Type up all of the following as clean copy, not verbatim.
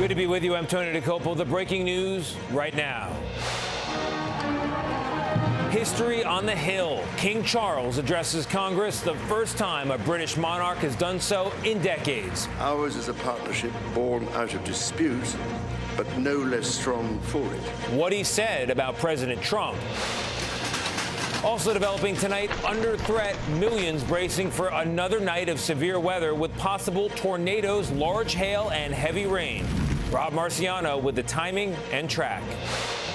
Good to be with you. I'm Tony DeCopo. The breaking news right now. History on the Hill. King Charles addresses Congress, the first time a British monarch has done so in decades. Ours is a partnership born out of dispute, but no less strong for it. What he said about President Trump. Also developing tonight, under threat, millions bracing for another night of severe weather with possible tornadoes, large hail, and heavy rain. Rob Marciano with the timing and track.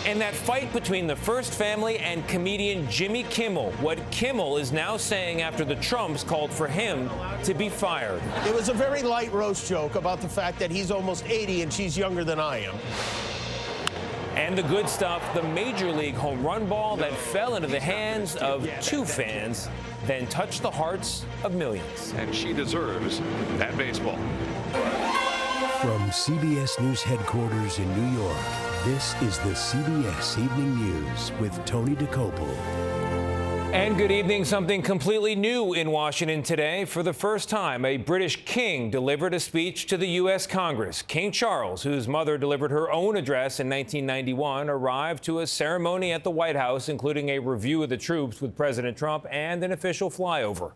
And that fight between the First Family and comedian Jimmy Kimmel. What Kimmel is now saying after the Trumps called for him to be fired. It was a very light roast joke about the fact that he's almost 80 and she's younger than I am. And the good stuff, the Major League home run ball that fell into the hands of two fans, then touched the hearts of millions. And she deserves that baseball. From CBS News headquarters in New York, this is the CBS Evening News with Tony DeCopo. And good evening. Something completely new in Washington today. For the first time, a British king delivered a speech to the U.S. Congress. King Charles, whose mother delivered her own address in 1991, arrived to a ceremony at the White House, including a review of the troops with President Trump and an official flyover.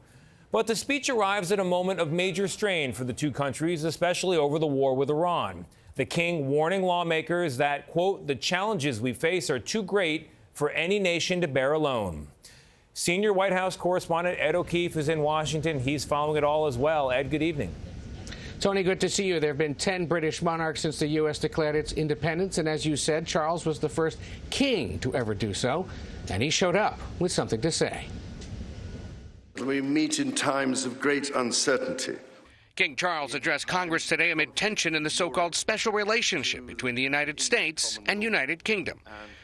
But the speech arrives at a moment of major strain for the two countries, especially over the war with Iran. The king warning lawmakers that, quote, the challenges we face are too great for any nation to bear alone. Senior White House correspondent Ed O'Keefe is in Washington. He's following it all as well. Ed, good evening. Tony, good to see you. There have been 10 British monarchs since the U.S. declared its independence. And as you said, Charles was the first king to ever do so. And he showed up with something to say. We meet in times of great uncertainty. King Charles addressed Congress today amid tension in the so-called special relationship between the United States and United Kingdom.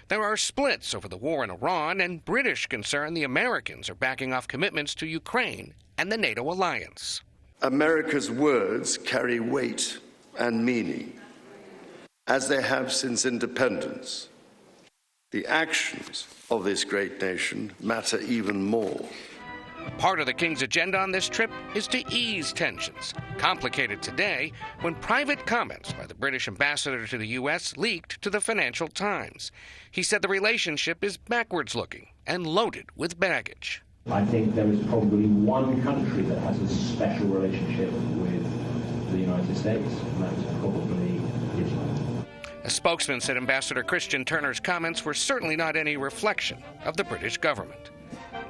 There are splits over the war in Iran and British concern the Americans are backing off commitments to Ukraine and the NATO alliance. America's words carry weight and meaning, as they have since independence. The actions of this great nation matter even more. Part of the king's agenda on this trip is to ease tensions, complicated today when private comments by the British ambassador to the U.S. leaked to the Financial Times. He said the relationship is backwards-looking and loaded with baggage. I think there is probably one country that has a special relationship with the United States, and that's probably Israel. A spokesman said Ambassador Christian Turner's comments were certainly not any reflection of the British government.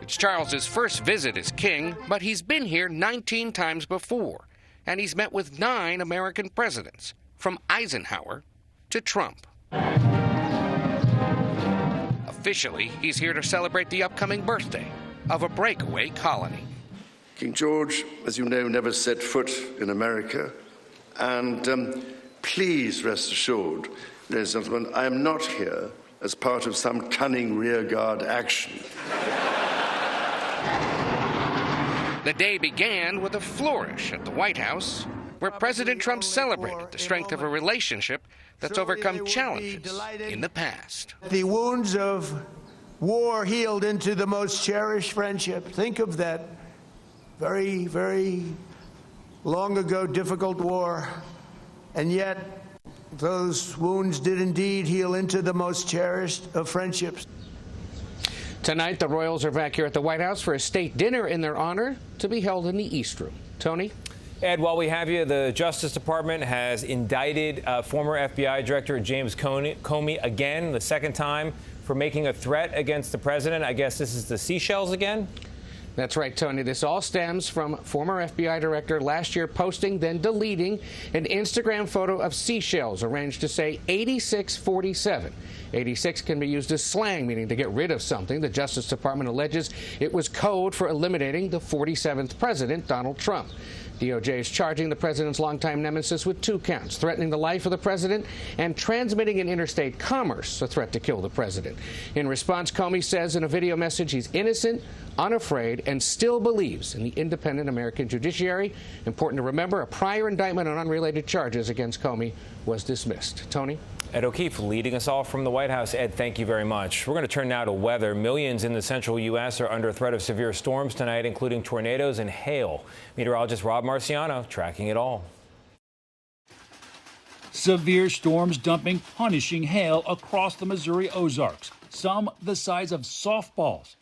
It's Charles's first visit as king, but he's been here 19 times before, and he's met with 9 American presidents, from Eisenhower to Trump. Officially, he's here to celebrate the upcoming birthday of a breakaway colony. King George, as you know, never set foot in America, and please rest assured, ladies and gentlemen, I am not here as part of some cunning rearguard action. The day began with a flourish at the White House, where President Trump celebrated the strength of a relationship that's overcome challenges in the past. The wounds of war healed into the most cherished friendship. Think of that very, very long ago difficult war, and yet those wounds did indeed heal into the most cherished of friendships. Tonight, the royals are back here at the White House for a state dinner in their honor to be held in the East Room. Tony? Ed, while we have you, the Justice Department has indicted former FBI Director James Comey again, the second time, for making a threat against the president. I guess this is the Seychelles again? That's right, Tony. This all stems from former FBI director last year posting, then deleting an Instagram photo of seashells arranged to say 8647. 86 can be used as slang, meaning to get rid of something. The Justice Department alleges it was code for eliminating the 47th president, Donald Trump. DOJ is charging the president's longtime nemesis with 2 counts, threatening the life of the president and transmitting in interstate commerce a threat to kill the president. In response, Comey says in a video message he's innocent, unafraid, and still believes in the independent American judiciary. Important to remember, a prior indictment on unrelated charges against Comey was dismissed. Tony? Ed O'Keefe leading us all from the White House. Ed, thank you very much. We're going to turn now to weather. Millions in the central U.S. are under threat of severe storms tonight, including tornadoes and hail. Meteorologist Rob Marciano tracking it all. Severe storms dumping punishing hail across the Missouri Ozarks, some the size of softballs,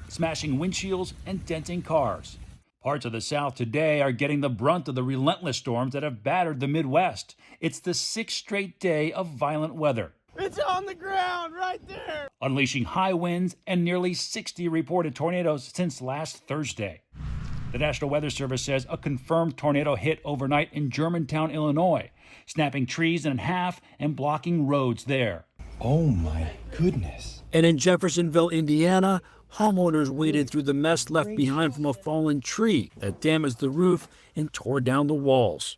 smashing windshields and denting cars. Parts of the South today are getting the brunt of the relentless storms that have battered the Midwest. It's the 6th straight day of violent weather. It's on the ground right there. Unleashing high winds and nearly 60 reported tornadoes since last Thursday. The National Weather Service says a confirmed tornado hit overnight in Germantown, Illinois, snapping trees in half and blocking roads there. Oh my goodness. And in Jeffersonville, Indiana, homeowners waded through the mess left behind from a fallen tree that damaged the roof and tore down the walls.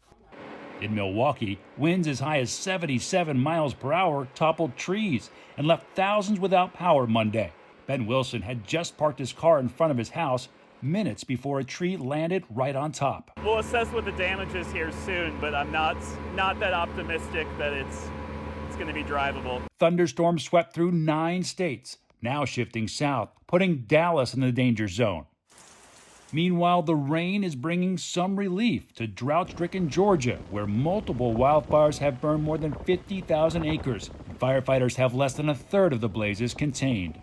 In Milwaukee, winds as high as 77 miles per hour toppled trees and left thousands without power Monday. Ben Wilson had just parked his car in front of his house minutes before a tree landed right on top. We'll assess what the damage is here soon, but I'm not that optimistic that it's going to be drivable. Thunderstorms swept through 9 states, now shifting south, putting Dallas in the danger zone. Meanwhile, the rain is bringing some relief to drought-stricken Georgia, where multiple wildfires have burned more than 50,000 acres. Firefighters have less than a third of the blazes contained.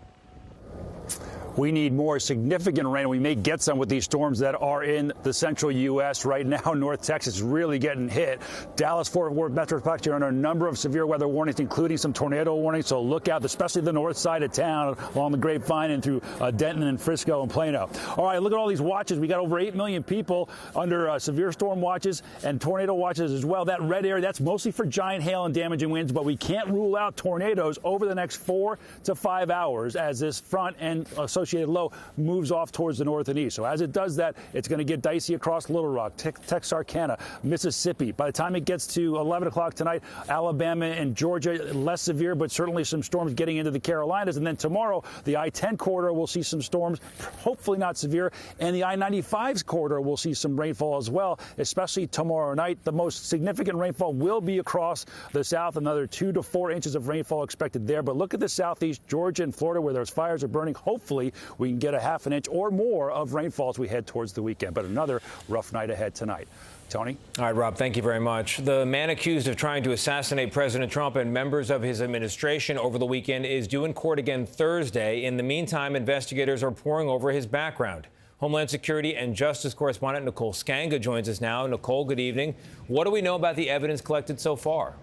We need more significant rain. We may get some with these storms that are in the central U.S. right now. North Texas is really getting hit. Dallas-Fort Worth Metroplex are under a number of severe weather warnings, including some tornado warnings. So look out, especially the north side of town along the Grapevine and through Denton and Frisco and Plano. All right, look at all these watches. We got over 8 million people under severe storm watches and tornado watches as well. That red area, that's mostly for giant hail and damaging winds, but we can't rule out tornadoes over the next 4 to 5 hours as this front and associated low moves off towards the north and east. So as it does that, it's going to get dicey across Little Rock, Texarkana, Mississippi. By the time it gets to 11 o'clock tonight, Alabama and Georgia, less severe, but certainly some storms getting into the Carolinas. And then tomorrow, the I-10 corridor will see some storms, hopefully not severe. And the I-95 corridor will see some rainfall as well, especially tomorrow night. The most significant rainfall will be across the south, another 2 to 4 inches of rainfall expected there. But look at the southeast, Georgia and Florida, where those fires are burning. Hopefully, we can get a half an inch or more of rainfall as we head towards the weekend. But another rough night ahead tonight. Tony? All right, Rob, thank you very much. The man accused of trying to assassinate President Trump and members of his administration over the weekend is due in court again Thursday. In the meantime, investigators are poring over his background. Homeland Security and Justice correspondent Nicole Skanga joins us now. Nicole, good evening. What do we know about the evidence collected so far?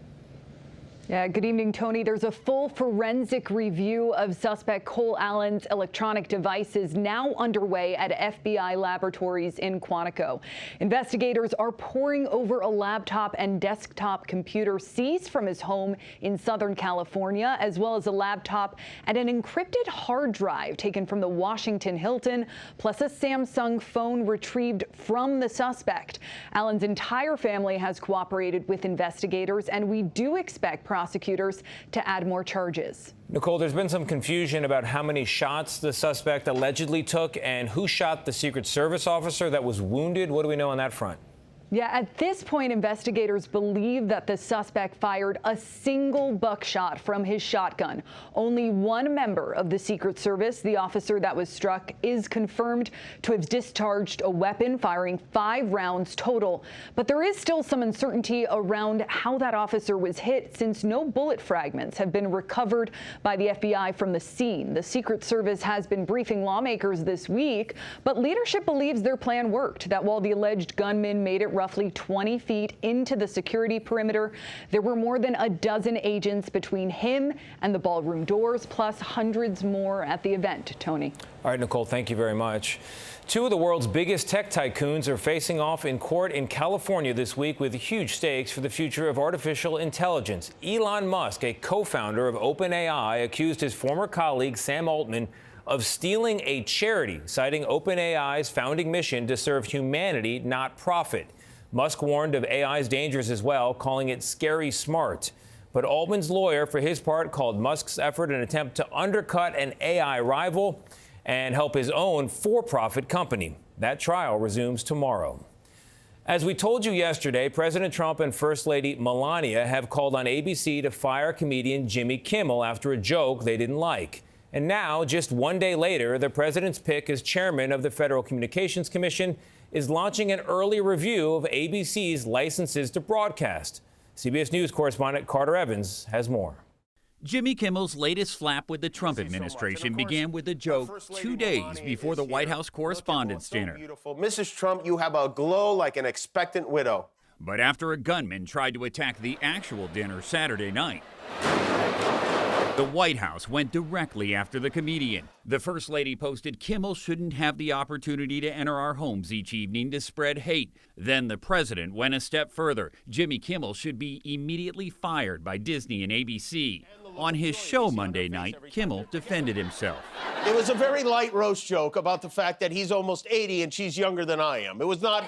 Yeah, good evening, Tony. There's a full forensic review of suspect Cole Allen's electronic devices now underway at FBI laboratories in Quantico. Investigators are poring over a laptop and desktop computer seized from his home in Southern California, as well as a laptop and an encrypted hard drive taken from the Washington Hilton, plus a Samsung phone retrieved from the suspect. Allen's entire family has cooperated with investigators, and we do expect prosecutors to add more charges. Nicole, there's been some confusion about how many shots the suspect allegedly took and who shot the Secret Service officer that was wounded. What do we know on that front? Yeah, at this point, investigators believe that the suspect fired a single buckshot from his shotgun. Only one member of the Secret Service, the officer that was struck, is confirmed to have discharged a weapon, firing 5 rounds total. But there is still some uncertainty around how that officer was hit, since no bullet fragments have been recovered by the FBI from the scene. The Secret Service has been briefing lawmakers this week, but leadership believes their plan worked, that while the alleged gunman made it roughly 20 feet into the security perimeter, there were more than a dozen agents between him and the ballroom doors, plus hundreds more at the event. Tony. All right, Nicole, thank you very much. 2 of the world's biggest tech tycoons are facing off in court in California this week with huge stakes for the future of artificial intelligence. Elon Musk, a co-founder of OpenAI, accused his former colleague Sam Altman of stealing a charity, citing OpenAI's founding mission to serve humanity, not profit. Musk warned of AI's dangers as well, calling it scary smart. But Altman's lawyer, for his part, called Musk's effort an attempt to undercut an AI rival and help his own for-profit company. That trial resumes tomorrow. As we told you yesterday, President Trump and First Lady Melania have called on ABC to fire comedian Jimmy Kimmel after a joke they didn't like. And now, just one day later, the president's pick as chairman of the Federal Communications Commission is launching an early review of ABC's licenses to broadcast. CBS News correspondent Carter Evans has more. Jimmy Kimmel's latest flap with the Trump administration began with a joke 2 days before the White House Correspondents' Dinner. Beautiful. Mrs. Trump, you have a glow like an expectant widow. But after a gunman tried to attack the actual dinner Saturday night, the White House went directly after the comedian. The First Lady posted Kimmel shouldn't have the opportunity to enter our homes each evening to spread hate. Then the president went a step further. Jimmy Kimmel should be immediately fired by Disney and ABC. On his show Monday night, Kimmel defended himself. It was a very light roast joke about the fact that he's almost 80 and she's younger than I am. It was not,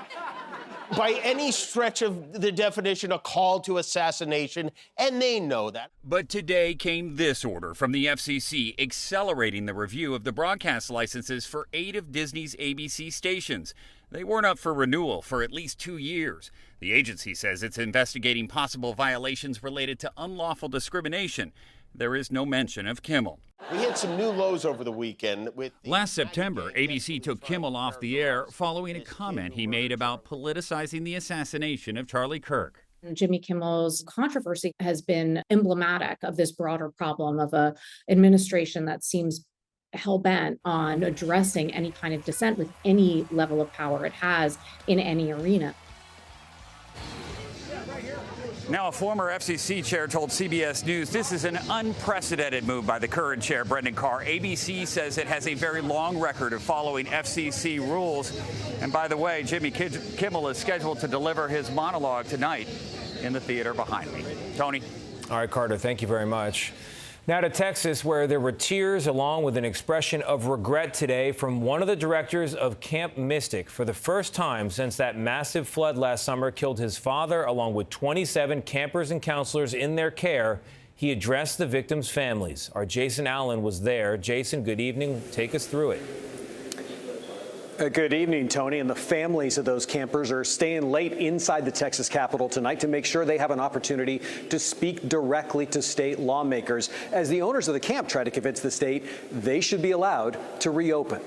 by any stretch of the definition, a call to assassination, and they know that. But today came this order from the FCC accelerating the review of the broadcast licenses for 8 of Disney's ABC stations. They weren't up for renewal for at least 2 years. The agency says it's investigating possible violations related to unlawful discrimination. There is no mention of Kimmel. We had some new lows over the weekend. Last September, ABC took Kimmel off the air following a comment he made about politicizing the assassination of Charlie Kirk. Jimmy Kimmel's controversy has been emblematic of this broader problem of an administration that seems hell-bent on addressing any kind of dissent with any level of power it has in any arena. Now, a former FCC chair told CBS News this is an unprecedented move by the current chair, Brendan Carr. ABC says it has a very long record of following FCC rules. And by the way, Jimmy Kimmel is scheduled to deliver his monologue tonight in the theater behind me. Tony. All right, Carter, thank you very much. Now to Texas, where there were tears along with an expression of regret today from one of the directors of Camp Mystic. For the first time since that massive flood last summer killed his father, along with 27 campers and counselors in their care, he addressed the victims' families. Our Jason Allen was there. Jason, good evening. Take us through it. Good evening, Tony. And the families of those campers are staying late inside the Texas Capitol tonight to make sure they have an opportunity to speak directly to state lawmakers as the owners of the camp try to convince the state they should be allowed to reopen.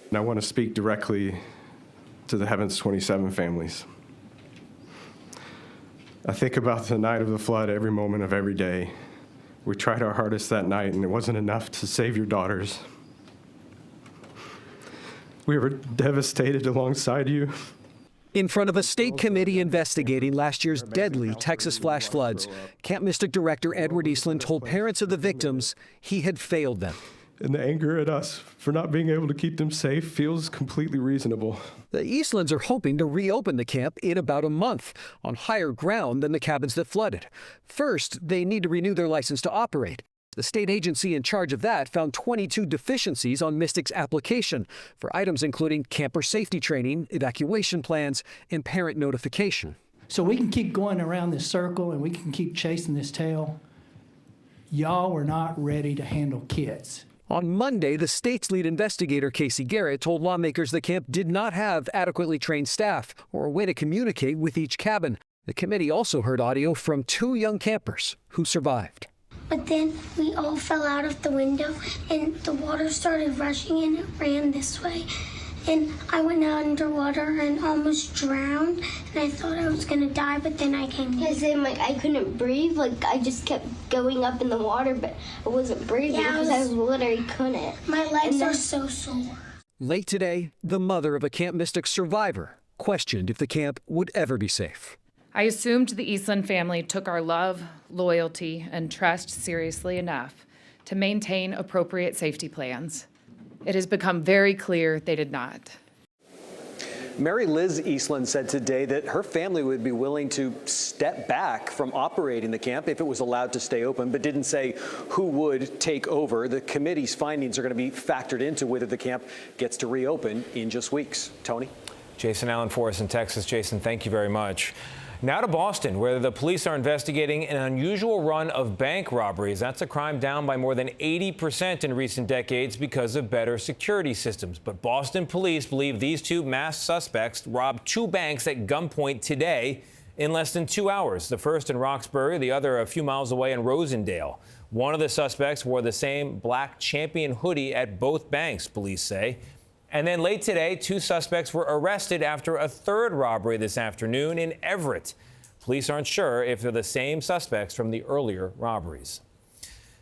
And I want to speak directly to the Heavens 27 families. I think about the night of the flood every moment of every day. We tried our hardest that night, and it wasn't enough to save your daughters. We were devastated alongside you. In front of a state committee investigating last year's deadly Texas flash floods, Camp Mystic director Edward Eastland told parents of the victims he had failed them. And the anger at us for not being able to keep them safe feels completely reasonable. The Eastlands are hoping to reopen the camp in about a month on higher ground than the cabins that flooded. First, they need to renew their license to operate. The state agency in charge of that found 22 deficiencies on Mystic's application for items including camper safety training, evacuation plans, and parent notification. So we can keep going around this circle and we can keep chasing this tail. Y'all were not ready to handle kids. On Monday, the state's lead investigator, Casey Garrett, told lawmakers the camp did not have adequately trained staff or a way to communicate with each cabin. The committee also heard audio from 2 young campers who survived. But then we all fell out of the window and the water started rushing and it ran this way. And I went underwater and almost drowned. And I thought I was going to die, but then I came here. Then, I couldn't breathe. I just kept going up in the water, but I wasn't breathing because I literally couldn't. My legs are so sore. Late today, the mother of a Camp Mystic survivor questioned if the camp would ever be safe. I assumed the Eastland family took our love, loyalty, and trust seriously enough to maintain appropriate safety plans. It has become very clear they did not. Mary Liz Eastland said today that her family would be willing to step back from operating the camp if it was allowed to stay open, but didn't say who would take over. The committee's findings are going to be factored into whether the camp gets to reopen in just weeks. Tony? Jason Allen for us in Texas. Jason, thank you very much. Now to Boston, where the police are investigating an unusual run of bank robberies. That's a crime down by more than 80% in recent decades because of better security systems. But Boston police believe these 2 masked suspects robbed 2 banks at gunpoint today in less than 2 hours. The first in Roxbury, the other a few miles away in Rosendale. One of the suspects wore the same black Champion hoodie at both banks, police say. And then late today, 2 suspects were arrested after a third robbery this afternoon in Everett. Police aren't sure if they're the same suspects from the earlier robberies.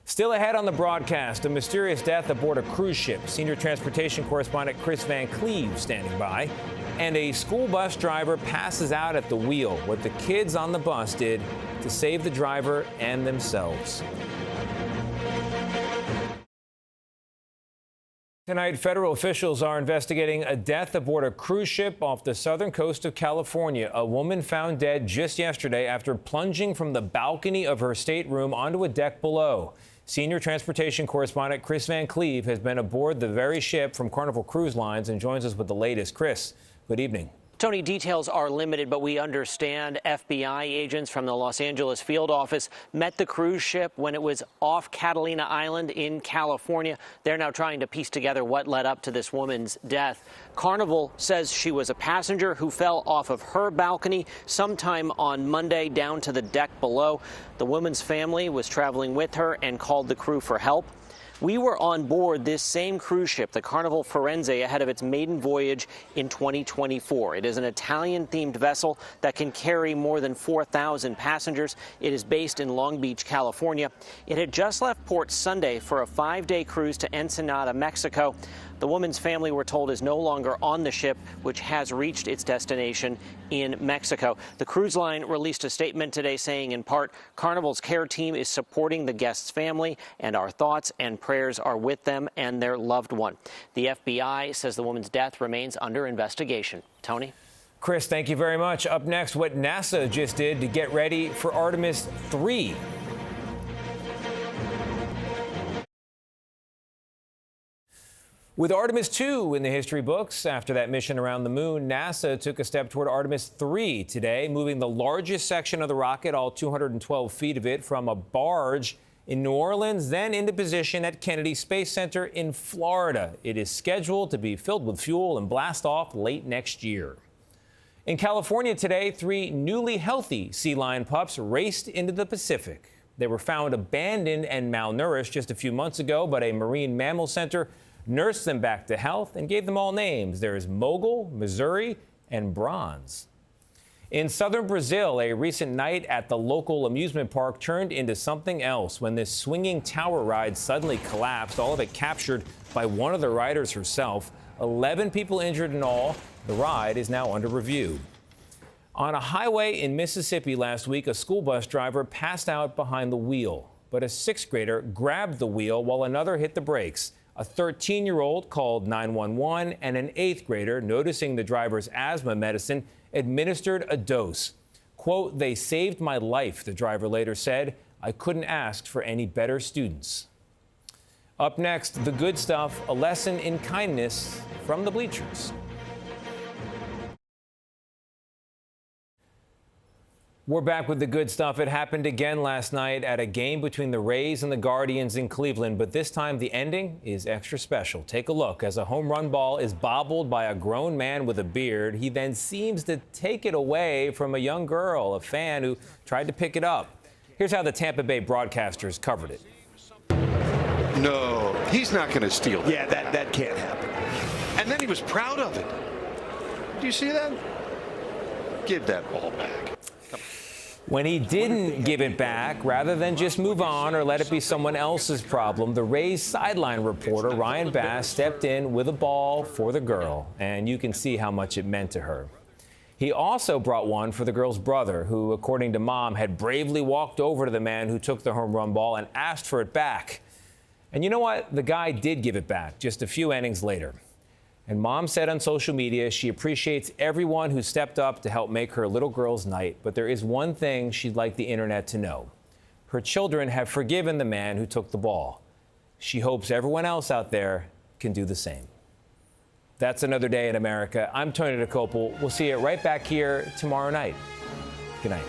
Still ahead on the broadcast, a mysterious death aboard a cruise ship. Senior transportation correspondent Chris Van Cleve standing by. And a school bus driver passes out at the wheel. What the kids on the bus did to save the driver and themselves. Tonight, federal officials are investigating a death aboard a cruise ship off the southern coast of California. A woman found dead just yesterday after plunging from the balcony of her stateroom onto a deck below. Senior transportation correspondent Chris Van Cleve has been aboard the very ship from Carnival Cruise Lines and joins us with the latest. Chris, good evening. Tony, details are limited, but we understand FBI agents from the Los Angeles field office met the cruise ship when it was off Catalina Island in California. They're now trying to piece together what led up to this woman's death. Carnival says she was a passenger who fell off of her balcony sometime on Monday down to the deck below. The woman's family was traveling with her and called the crew for help. We were on board this same cruise ship, the Carnival Firenze, ahead of its maiden voyage in 2024. It is an Italian-themed vessel that can carry more than 4,000 passengers. It is based in Long Beach, California. It had just left port Sunday for a 5-day cruise to Ensenada, Mexico. The woman's family, we're told, is no longer on the ship, which has reached its destination in Mexico. The cruise line released a statement today saying, in part, Carnival's care team is supporting the guest's family, and our thoughts and prayers are with them and their loved one. The FBI says the woman's death remains under investigation. Tony? Chris, thank you very much. Up next, what NASA just did to get ready for Artemis 3. With Artemis 2 in the history books, after that mission around the moon, NASA took a step toward Artemis 3 today, moving the largest section of the rocket, all 212 feet of it, from a barge in New Orleans, then into position at Kennedy Space Center in Florida. It is scheduled to be filled with fuel and blast off late next year. In California today, 3 newly healthy sea lion pups raced into the Pacific. They were found abandoned and malnourished just a few months ago, but a marine mammal center nursed them back to health and gave them all names. There is Mogul, Missouri, and Bronze. In southern Brazil, a recent night at the local amusement park turned into something else when this swinging tower ride suddenly collapsed, all of it captured by one of the riders herself. 11 people injured in all. The ride is now under review. On a highway in Mississippi last week, a school bus driver passed out behind the wheel, but a 6th grader grabbed the wheel while another hit the brakes. A 13-year-old called 911, and an 8th grader, noticing the driver's asthma medicine, administered a dose. Quote, "They saved my life," the driver later said. "I couldn't ask for any better students." Up next, the good stuff, a lesson in kindness from the bleachers. We're back with the good stuff. It happened again last night at a game between the Rays and the Guardians in Cleveland, but this time the ending is extra special. Take a look as a home run ball is bobbled by a grown man with a beard. He then seems to take it away from a young girl, a fan who tried to pick it up. Here's how the Tampa Bay broadcasters covered it. No, he's not going to steal that. Yeah, that can't happen. And then he was proud of it. Do you see that? Give that ball back. When he didn't give it back, rather than just move on or let it be someone else's problem, the Rays sideline reporter, Ryan Bass, stepped in with a ball for the girl, and you can see how much it meant to her. He also brought one for the girl's brother, who, according to Mom, had bravely walked over to the man who took the home run ball and asked for it back. And you know what? The guy did give it back just a few innings later. And Mom said on social media she appreciates everyone who stepped up to help make her little girl's night. But there is one thing she'd like the internet to know. Her children have forgiven the man who took the ball. She hopes everyone else out there can do the same. That's another day in America. I'm Tony DeCopel. We'll see you right back here tomorrow night. Good night.